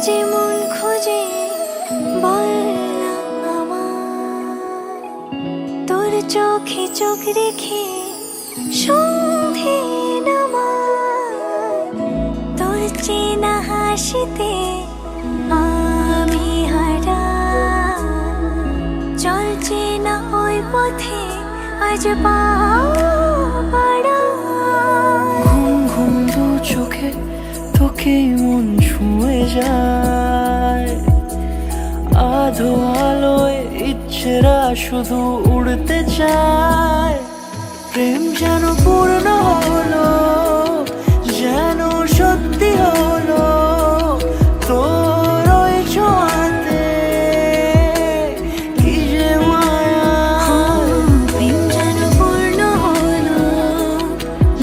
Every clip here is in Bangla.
যেমন খোঁজে বল না আমার, তোর চোখে চোখ রেখে সন্ধে নামার, তোর চেনা হাসিতে আমি হারা, চল চেনা ওই পথে আজ পাড়া। ঘুম ঘুম দু চোখে তোকে মন ছুঁয়ে যায়, আধো আলোয় ইচ্ছেরা শুধু উড়তে চায়। প্রেম যেন পূর্ণ হলো, যেন সত্যি হলো তোর ওই ছোঁয়াতে, কি যে মায়া। প্রেম যেন পূর্ণ হলো,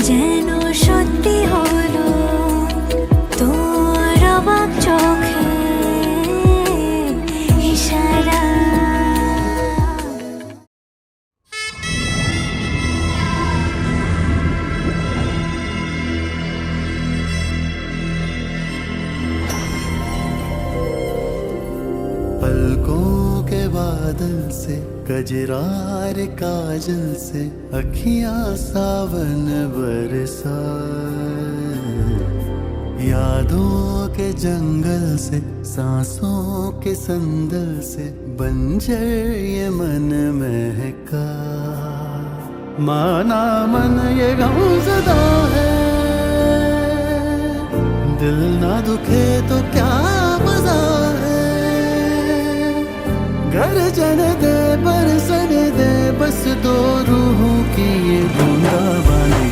যেন সত্যি হলো তোর অবাক চোখে ইশারা। पलकों के बादल से कजरार काजल से अखियां सावन बरसा, यादों के जंगल से सांसों के संदल से बंजर ये मन महका। माना मन ये गमज़दा है, दिल ना दुखे तो क्या मजा है। गर्जन दे बरसन दे बस दो रूहों की ये बूंदाबांदी।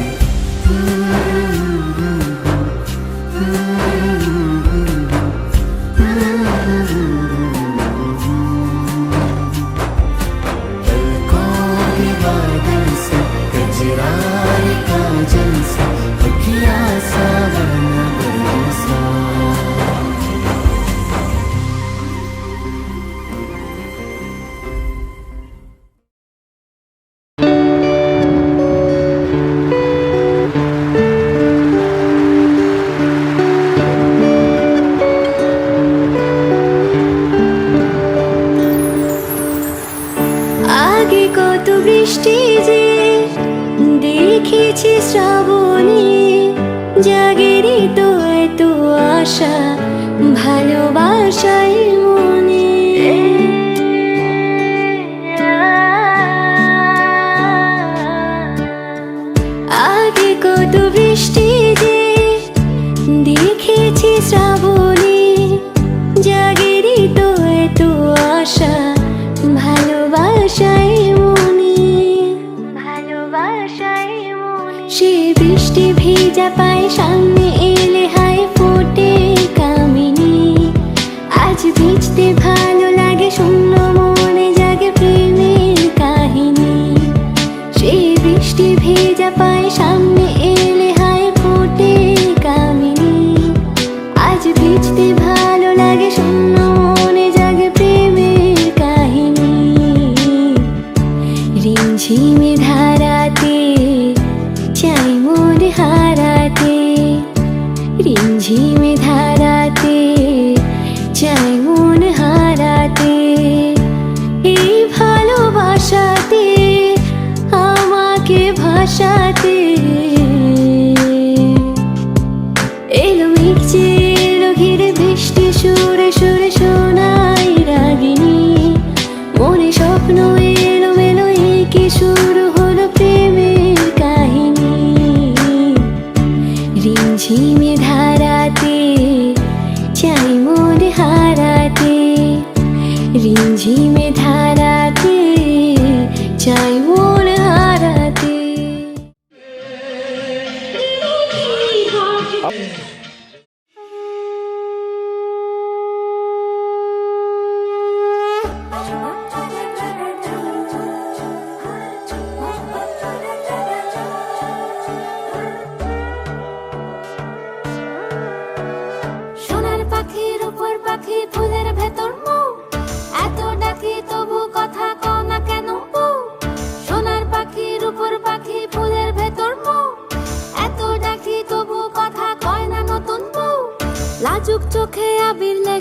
पलकों के बादल से कजरार काजल से अखियां सावन बरसा। আগে কত বৃষ্টি যে দেখেছি শ্রাবণে, জাগেরই তো এত আশা ভালোবাসায় মনে। আগে কত বৃষ্টি যে দেখেছি শ্রাবণে, জাগেরই তো এত আশা ভালোবাসায় মনে। ভালোবাসায় মনে সে বৃষ্টি ভেজা পায় সামনে এলে হায় ফোটে কামিনী। আজ ভিজতে ভালো লাগে শূন্য মনে জাগে প্রেমের কাহিনী। সে বৃষ্টি ভেজা পায় সামনে এলে হায় ফোটে কামিনী। আজ ভিজতে ভালো লাগে শূন্য মনে জাগে প্রেমের কাহিনী। রিমঝিমে ধারাতে চাই মোর হারাতে,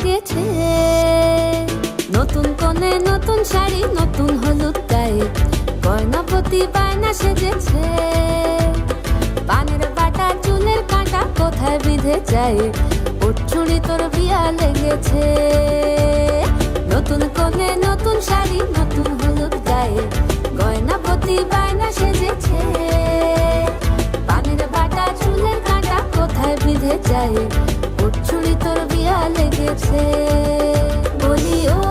লেগেছে। নতুন কোণে নতুন শাড়ি, নতুন হলুদ গায়ে, গয়নাপতি বায়না সেজেছে। পানের বাটা চুলের কাঁটা কোথায় বিঁধে যায়, ওর চুড়ি তোর বিয়া লেগেছে। নতুন কোণে নতুন শাড়ি, নতুন হলুদ গায়ে, গয়নাপতি বায়না সেজেছে। পানের বাটা চুলের কাঁটা কোথায় বিঁধে যায়, ওর চুড়ি তোর বিয়া লেগেছে। বলি ও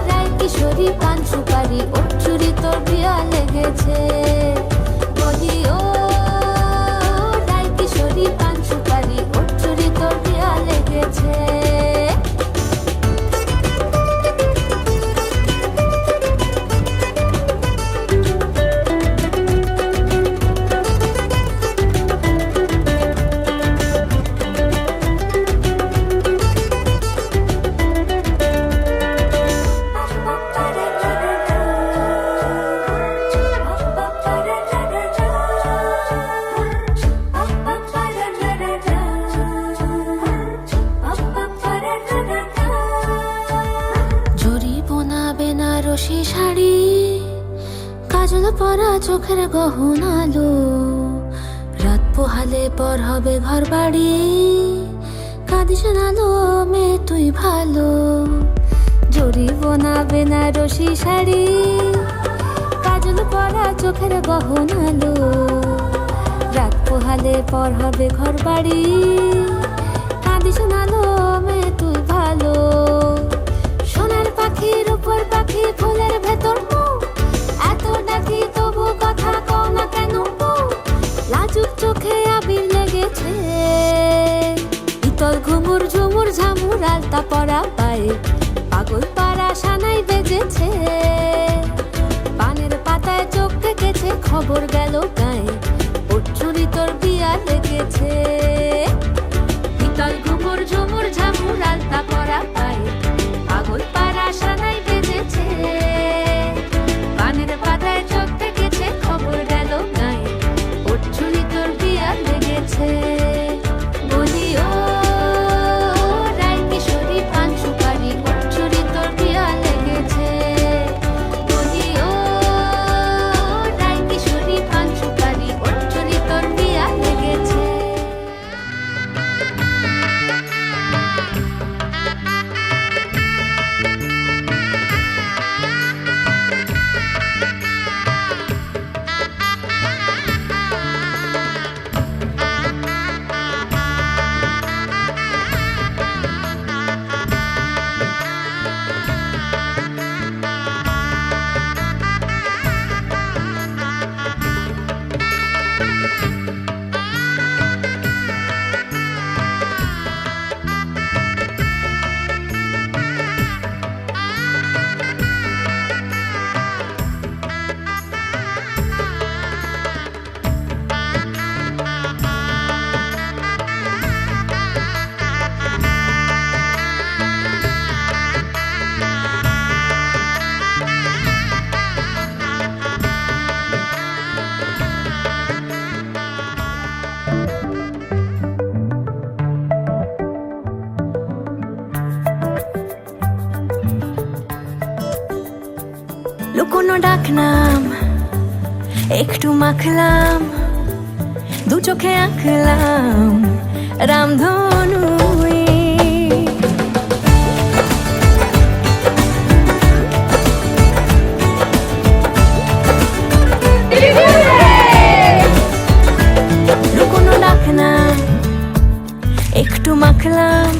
রায় কিশোরী পান সুপারি, ওর চুড়ি তোর বিয়া লেগেছে। বলি ও রায় কিশোরী পান সুপারি, ওর চুড়ি তোর বিয়া লেগেছে। বেনারসি শাড়ি, কাজল পরা চোখের গহনালো, রাত পোহালে পর হবে ঘর বাড়ি, কাঁদিস নালো মেয়ে তুই ভালো। জরি বোনা বেনারসি শাড়ি, কাজল পরা চোখের গহনালো, রাত পোহালে পর হবে ঘর বাড়ি, কাঁদিস নালো মেয়ে তুই ভালো। সোনার পাখির উপর পাখি, ফুলের ভেতর মুখ, এত ডাকি তবু কথা কও না কেন বউ? লাজুক চোখে আবির লেগেছে, ইতল ঘুমুর ঝুমুর ঝামুর আলতা পরা পায়ে, পাগল পাড়া সানাই বেজেছে। পানের পাতায় চোখ থেকেছে, খবর গেল গায়ে, ওর চুরি তোর বিয়া লেগেছে। ইতল ঘুমুর ঝুমুর ঝামুর আলতা পরা পায়ে, পাগল পাড়া সানাই বেজেছে। পানের পাতায় চোখ থেকেছে, খবর গেল গায়ে, ওর চুরি তোর বিয়া লেগেছে। বলি ও রায় কিশোরী পান সুপারি, ওর চুরি তোর বিয়া লেগেছে। বলি ও রায় কিশোরী পান সুপারি, ওর চুরি তোর বিয়া লেগেছে। লুকোনো ডাকনাম একটু মাখলাম, দু চোখে আঁকলাম রামধনু। লুকোনো ডাকনাম একটু মাখলাম,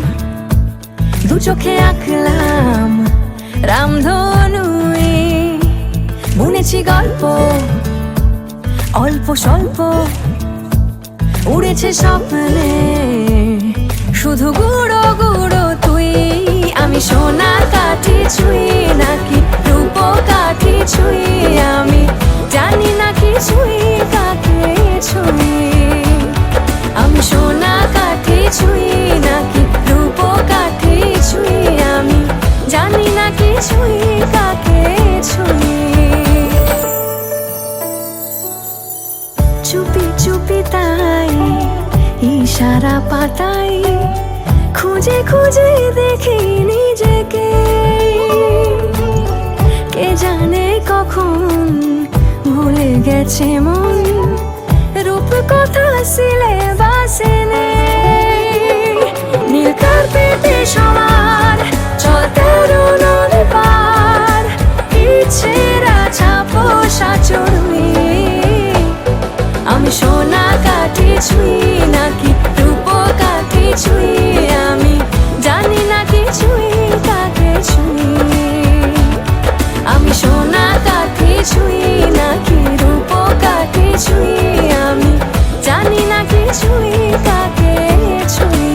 দু চোখে আঁকলাম রামধনু। বুনেছি গল্প অল্প স্বল্প, উড়েছে স্বপ্নে শুধু গুঁড়ো গুঁড়ো তুই। আমি সোনা কাঠি ছুঁই নাকি রূপ কাঠি ছুঁই, আমি জানি না কিছুই কাকে ছুঁই। আমি সোনা কাঠি ছুঁই নাকি রূপ কাঠি ছুঁই, আমি জানি না কিছুই কাকে ছুঁই। চুপি চুপি তাই ইশারা পাতাই, খুঁজে খুঁজে দেখি নিজেকে, কে জানে কখন ভুলে গেছে মন, রূপ কথা সিলেবাসে নেই। নীল কার্পেটে সবার চলতে রুনুর পার, ইচ্ছেরা ছাপোষা চড়ুই। আমি সোনা কাঠি ছুঁই নাকি রূপ কাঠি ছুঁই, আমি জানি না কিছুই কাকে ছুঁই। আমি সোনা কাঠি ছুঁই নাকি রূপ কাঠি ছুঁই, আমি জানি না কিছুই কাকে ছুঁই।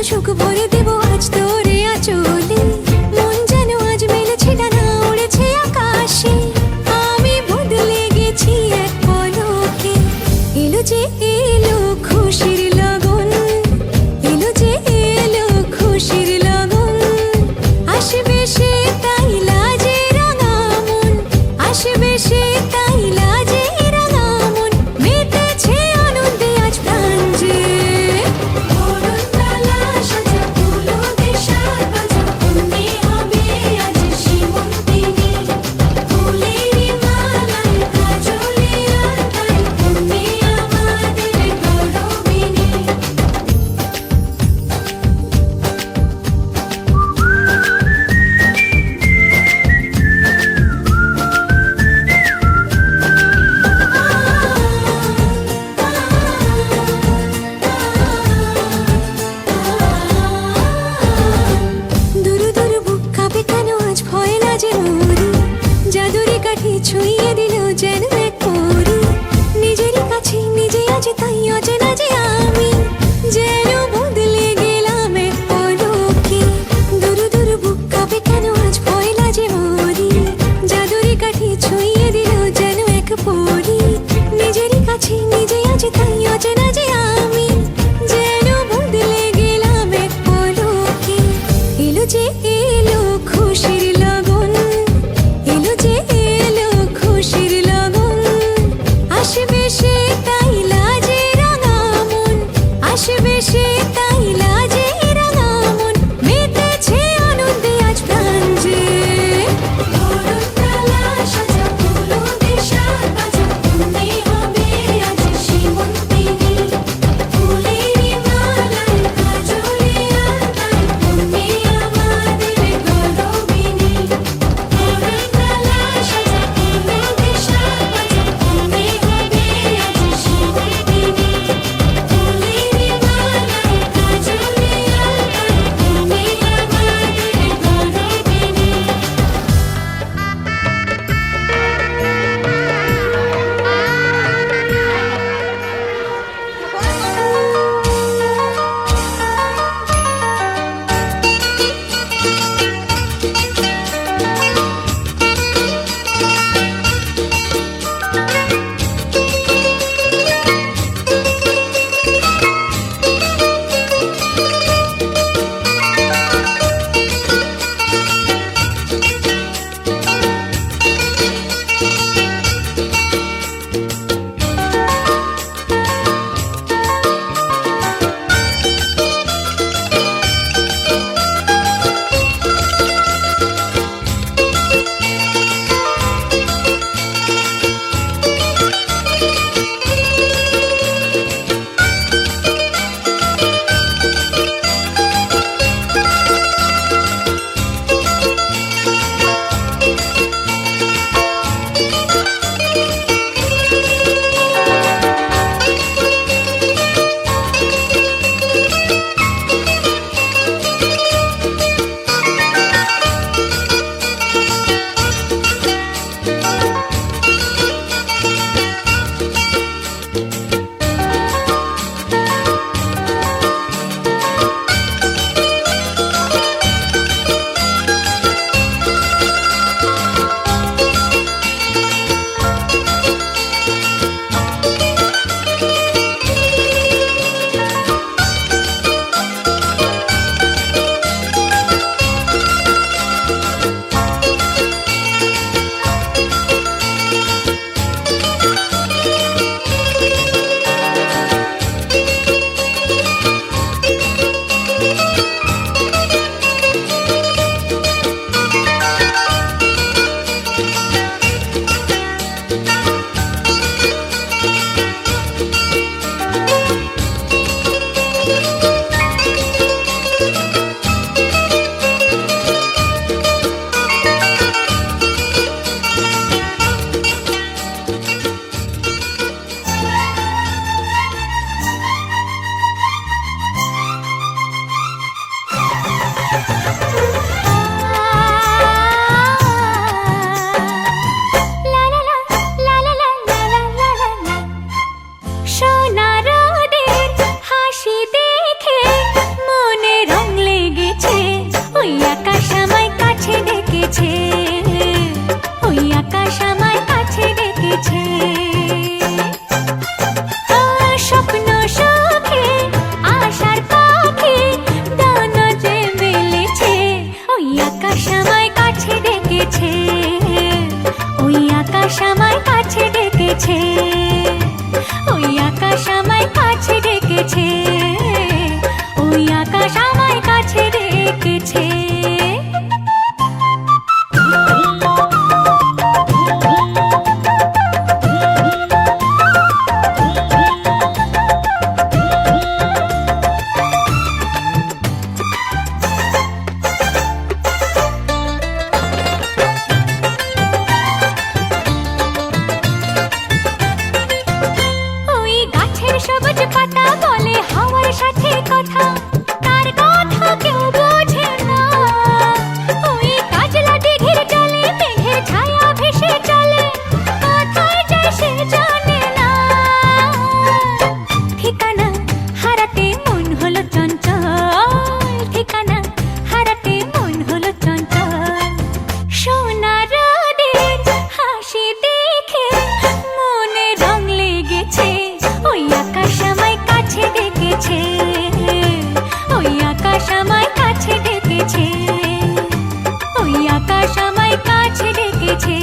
সুখ ভরে দেব আজ তোরে আঁচলে মন যেন আজ মেলেছে ডানা উড়েছে আকাশে আমি বদলে গেছি এক পলকে এলো যে এলো খুশির লগন এলো যে এলো খুশির লগন আসবে সে তাই লাজে রাঙা মন আসবে সে তাই লাজে রাঙা মন মেতেছে আনন্দে আজ প্রাণ যে বরণডালা সাজা ফুলো দেশার বাজা অন্যে হবে আজ সীমন্তিনী ফুলেরই মালায় কাজলে আলতায় অন্যে আমাদের গৌরবিনী দুরু দুরু বুক কাঁপে কেন আজ ভয় লাজে মরি জাদুরি কাঠি ছুঁয়ে দিল যেন এক পরি নিজেরই কাছে নিজে আছে তাই অচেনা যে আমি যেন বদলে গেলাম এক পলকে দুরু দুরু বুক কাঁপে কেন আজ ভয় লাজে মরি জাদুরি কাঠি ছুঁয়ে দিল যেন এক পরি নিজেরই কাছে নিজে আছে তাই অচেনা যে আমি যেন বদলে গেলাম এক পলকে এলো যে এলো খুশির লগন এলো যে এলো খুশির লগন আসবে সে তাই লাজে রাঙা মন আসবে সে তাই লাজে রাঙা মন মেতেছে আনন্দে আজ প্রাণ যে বরণডালা সাজা ফুলো দেশার বাজা অন্যে হবে আজ ডেকেছে, ওই আকাশ আমায় কাছে ডেকেছে, ওই আকাশ আমায় কাছে ডেকেছে। ওই গাছের সবুজ পাতা বলে হাওয়ার সাথে কথা, তার কথা কেউ বোঝে না। ওই কাজলা দিঘির জলে মেঘের ছায়া ভেসে চলে, কোথায় যায় সে জানে না। ঠিকানা হারাতে মন হলো চঞ্চল, ঠিকানা হারাতে মন হলো চঞ্চল। সোনা রোদের হাসি দেখে মনে রং লেগেছে, ওই আকাশ আমায় কাছে ডেকেছে, ওই আকাশ আমায় কাছে ডেকেছে, ওই আকাশ আমায় কাছে ডেকেছে,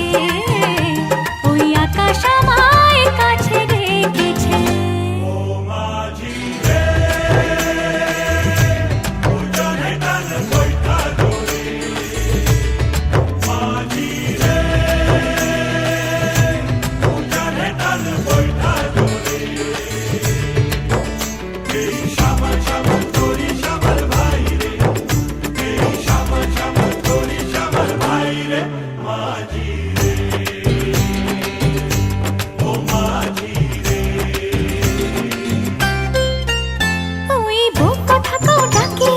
ওই আকাশ আমায় কাছে ডেকেছে। ওই বুক কথাটাও ডাকে,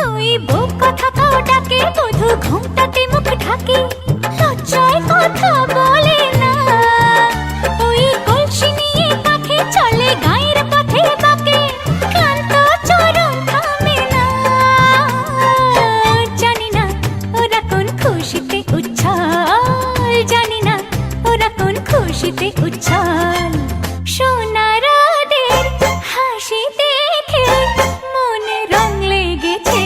ওই বুক কথাটাও ডাকে, বধূ ঘুমটাতে মুখ ঢাকে, লজ্জায় কথা বলে না। ওই কলসি নিয়ে কাঁখে চলে গায়ের পথে বাঁকে, ক্লান্ত চরণ থামে না। জানি না ওরা কোন খুশিতে উচ্ছল, জানি না ওরা কোন খুশিতে উচ্ছল। সোনা রোদের হাসি দেখে মনে রং লেগেছে,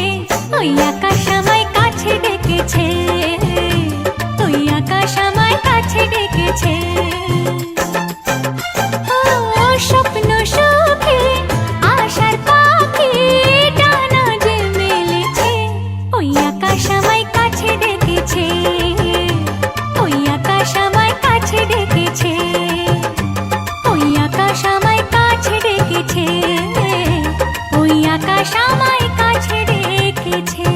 ওই আকাশ আমায় কাছে ডেকেছে, ওই আকাশ আমায় কাছে ডেকেছে। ও স্বপ্ন সুখে আশার পাখি ডানা যে মেলেছে, ওই আকাশ আমায় কাছে ডেকেছে, ওই আকাশ আমায় কাছে ডেকেছে, ওই আকাশ আমায় কাছে ডেকেছে, ওই আকাশ আমায় কাছে ডেকেছে।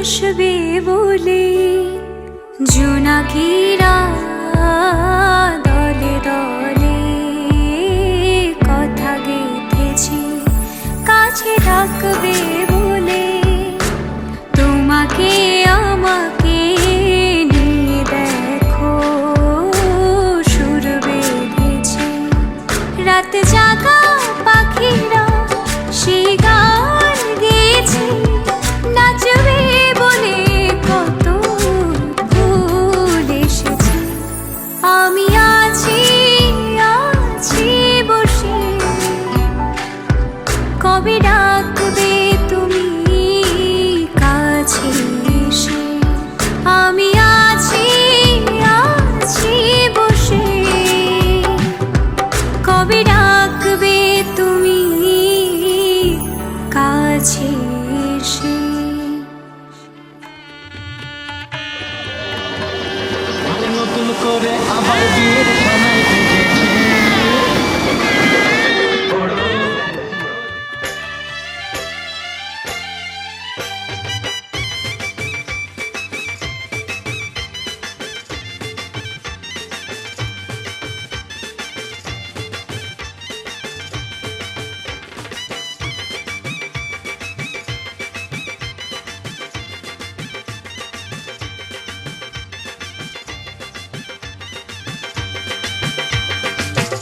আসবে বলে জোনাকিরা দলে দলে কথা গেঁথেছে কাছে ডাকবে বলে তোমাকে আমাকে নিয়ে দেখো সুর বেঁধেছে রাত জাগা পাখিরা সেই গান গেয়েছে নাচবে বলে কত ফুল এসেছে আমি আছি আছি বসে কবে ডাকবে তুমি কাছে এসে আমি আছি আছি বসে কবে ডাকবে তুমি কাছে এসে নতুন করে আবার বিয়ের সময় বেজেছে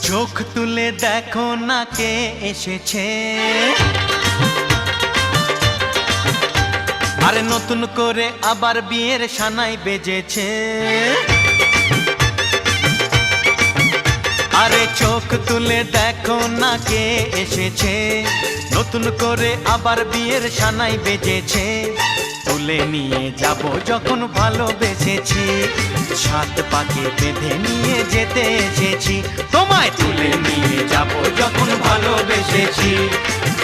চোখ তুলে দেখো না কে এসেছে আরে নতুন করে আবার বিয়ের সানাই বেজেছে আরে চোখ তুলে দেখো না কে এসেছে নতুন করে আবার বিয়ের সানাই বেজেছে তুলে নিয়ে যাব যখন ভালোবেসেছি সাত পাকে বেঁধে নিয়ে যেতে এসেছি তোমায় তুলে নিয়ে যাব যখন ভালোবেসেছি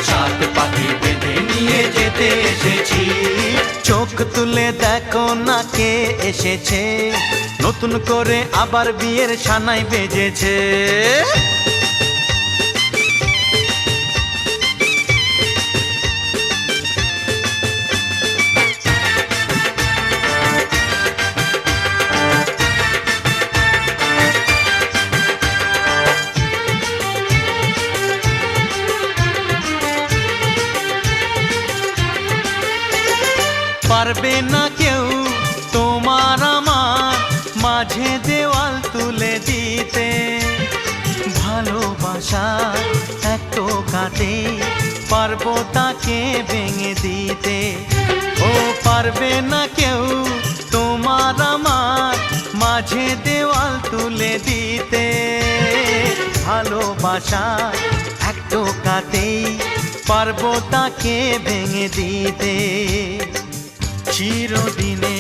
সাত পাকে বেঁধে নিয়ে যেতে এসেছি চোখ তুলে দেখো না কে এসেছে নতুন করে আবার বিয়ের সানাই বেজেছে পারবে না কেউ তোমার আমার মাঝে দেওয়াল তুলে দিতে ভালোবাসা এত কাটে পারবো তাকে ভেঙে দিতে ও পারবে না কেউ তোমার আমার মাঝে দেওয়াল তুলে দিতে ভালোবাসা এত কাটে পারবো তাকে ভেঙে দিতে চিরদিনে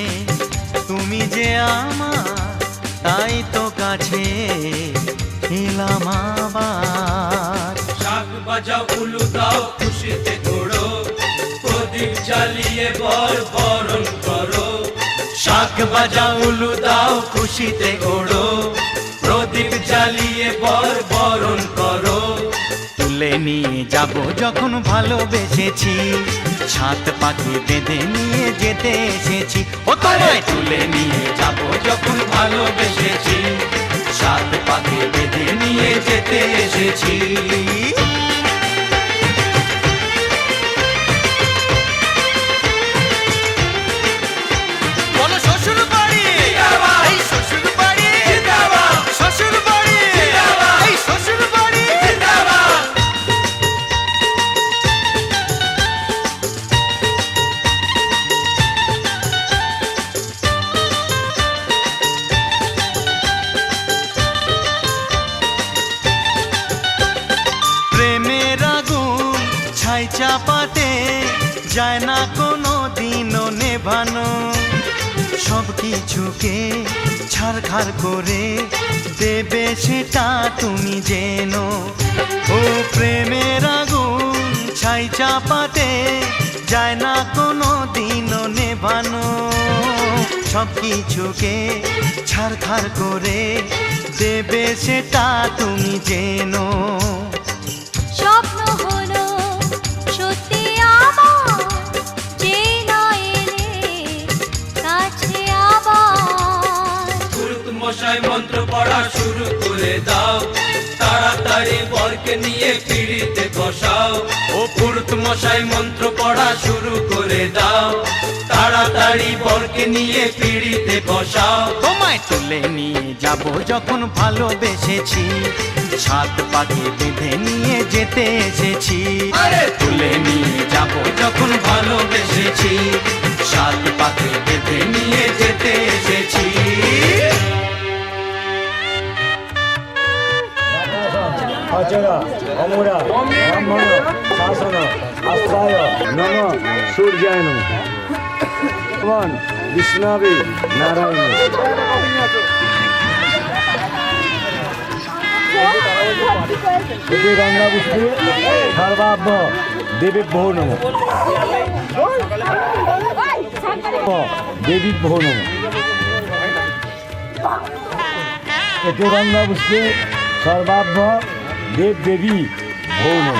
তুমি যে আমার তাই তো কাছে এলাম আবার শাক বাজাও উলু দাও খুশিতে ঘোড়ো প্রদীপ জ্বালিয়ে বরণ করো শাক বাজাও উলু দাও খুশিতে ওড়ো প্রদীপ জ্বালিয়ে বরণ করো তুলে নিয়ে যাব যখন ভালোবেসেছি সাত পাখি বেঁধে নিয়ে যেতে এসেছি ও তোমায় তুলে নিয়ে যাব যখন ভালোবেসেছি সাত পাকে বেঁধে নিয়ে যেতে এসেছি বলো শ্বশুর বাড়ি এই শ্বশুর বাড়ি শ্বশুর বাড়ি এই শ্বশুর বাড়ি প্রেমের আগুন ছাই চাপাতে যায় না কোনো দিনও নেভানো সব কিছুকে ছাড়খাড় করে দেবে সেটা তুমি জেনো ও প্রেমের আগুন ছাই চাপাতে যায় না কোনো দিনও নেভানো সব কিছুকে ছাড়খাড় করে দেবে সেটা তুমি জেনো স্বপ্ন হলো সত্যি আমার যে নয় রে বরকে নিয়ে পিড়িতে বসাও। ও পুরুত মশাই মন্ত্র পড়া শুরু করে দাও, তাড়াতাড়ি বরকে নিয়ে পিড়িতে বসাও। তোমায় তুলে নিয়ে যাব যখন ভালোবেসেছি, সাত পাকে বেঁধে নিয়ে যেতে এসেছি। আরে তুলে নিয়ে যাব যখন ভালোবেসেছি, সাত পাকে বেঁধে নিয়ে যেতে এসেছি। অচর অমর ব্রাহ্মণ শাসন আস্থায় নম সূর্যায় নম ভগবান বিষ্ণবে নারায়ণ। গঙ্গা পুষ্পে সর্বাভ্য দেবীভ্যো নম, দেবীভ্যো নম। এতে গঙ্গা পুষ্পে সর্বাভ্য দেব দেবী ভৌ নম।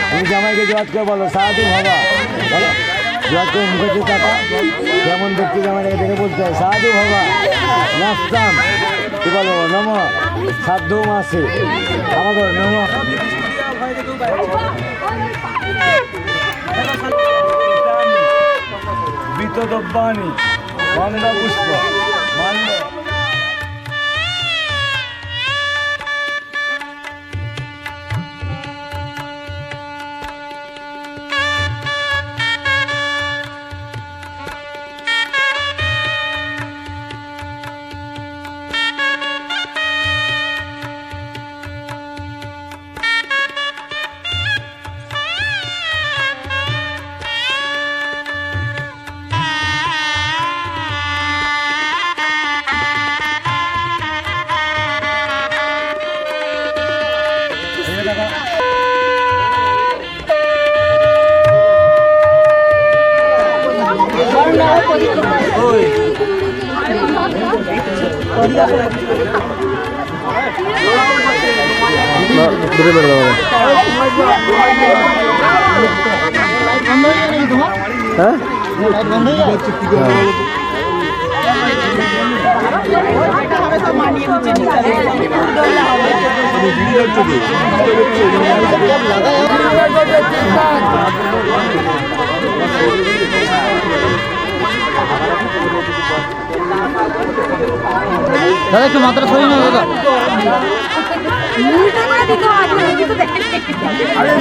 তুমি জামাইকে জোয়াজ করে বলো সাধু বাবা, বলো জোয়াজ করে মুখে টাকা কেমন দেখতে জামাইকে দেখে বলতে হয় সাধু বাবা নাচতাম। কি বলো নম সাধ্য মাসে আমাদের নম। বিতদ্রব্যাণি গঙ্গা পুষ্প মান্য। দাদা একটু মাত্রা সরি না দাদা। আরে